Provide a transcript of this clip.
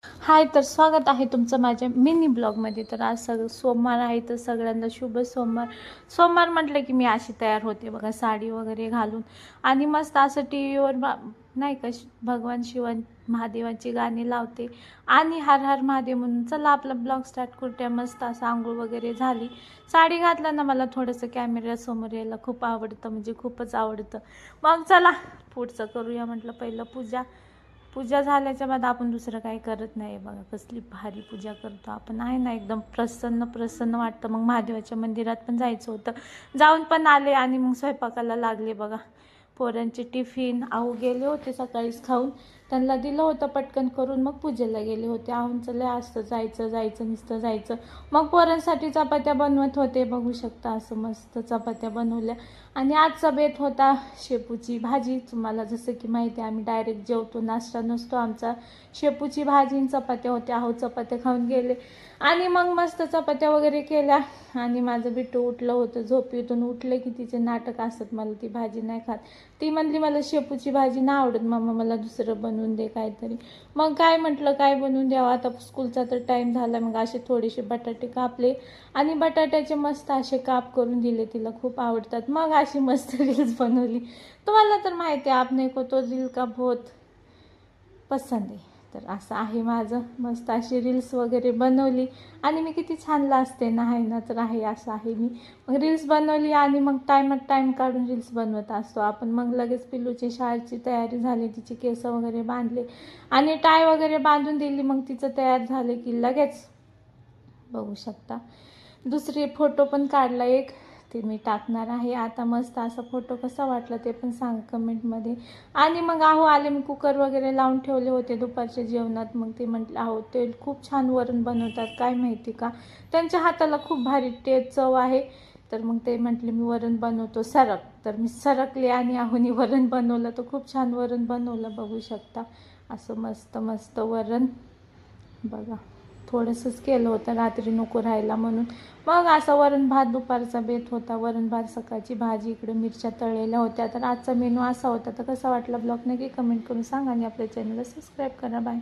हाय, तर स्वागत आहे तुमचं माझ्या मिनी ब्लॉगमध्ये. तर आज सोमवार आहे, तर सगळ्यांना शुभ सोमवार. सोमवार म्हटलं की मी अशी तयार होते बघा, साडी वगैरे घालून आणि मस्त असं टी व्हीवर नाही का भगवान महादेवांची गाणी लावते आणि हर हर महादेव म्हणून चला आपला ब्लॉग स्टार्ट करते. मस्त असं आंघोळ वगैरे झाली, साडी घातलं ना, मला थोडंसं कॅमेऱ्यासमोर यायला खूप आवडतं, म्हणजे खूपच आवडतं. मग चला पुढचं करूया म्हटलं. पहिलं पूजा झाल्याच्या बाद आपण दुसरं काही करत नाही बघा. कसली भारी पूजा करतो आपण, आहे ना, एकदम प्रसन्न प्रसन्न वाटतं. मग महादेवाच्या मंदिरात पण जायचं होतं, जाऊन पण आले आणि मग स्वयंपाकाला लागले बघा. पोरांचे टिफिन आहो गेले होते सकाळीच खाऊन, त्यांना दिलं होतं पटकन करून, मग पूजेला गेले होते. आहूंचं लय असतं जायचं नुसतं जायचं. मग पोरांसाठी चपात्या बनवत होते, बघू शकता असं मस्त चपात्या बनवल्या. आणि आजचा बेत होता शेपूची भाजी. तुम्हाला जसं की माहिती आहे, आम्ही डायरेक्ट जेवतो, नाश्ता नसतो आमचा. शेपूची भाजी आणि चपात्या होत्या. आहो चपात्या खाऊन गेले आणि मग मस्त चपात्या वगैरे केल्या. आणि माझं बिट्टू उठलं होतं झोपेतून, उठले की तिचे नाटक असत, मला ती भाजी नाही खात. ती म्हणली मला शेपूची भाजी नाही आवडत मम्मा, मला दुसरं बनवून दे काहीतरी. मग काय म्हटलं काय बनवून द्यावं, आता स्कूलचा तर टाईम झाला. मग असे थोडेसे बटाटे कापले आणि बटाट्याचे मस्त असे काप करून दिले, तिला खूप आवडतात. मग अशी मस्त रील्स बनवली. तुम्हाला तर माहिती आहे, आपने को तो रील का बहुत पसंद आहे. तर असं आहे माझं, मस्त अशी रील्स वगैरे बनवली. आणि मी किती छानला असते ना, आहे ना, तर आहे असं आहे मी. मग रील्स बनवली आणि मग टाईम काढून रील्स बनवत असतो आपण. मग लगेच पिल्लूची शाळेची तयारी झाली, तिची केस वगैरे बांधले आणि टाय वगैरे बांधून दिली. मग तिचं तयार झाले की लगेच बघू शकता दुसरी फोटो पण काढला एक, ते मी टाकणार आहे आता. मस्त असा फोटो कसा वाटला ते पण सांग कमेंटमध्ये. आणि मग आहो आले, मी कुकर वगैरे लावून ठेवले होते दुपारच्या जेवणात. मग ते म्हटलं आहो ते खूप छान वरण बनवतात, काय माहिती का, त्यांच्या हाताला खूप भारी चव आहे. तर मग ते म्हटले मी वरण बनवतो सरक, तर मी सरकले आणि आहोनी वरण बनवलं. तर खूप छान वरण बनवलं, बघू शकता असं मस्त मस्त वरण बघा. थोडंसंच केलं होतं, रात्री नको राहायला म्हणून. मग असा वरण भात दुपारचा बेत होता. वरण भात, सकाळची भाजी, इकडे मिरच्या तळलेल्या होत्या. तर आजचा मेनू असा होता. तर कसा वाटला ब्लॉग नक्की कमेंट करून सांगा आणि आपल्या चॅनलला सबस्क्राईब करा. बाय.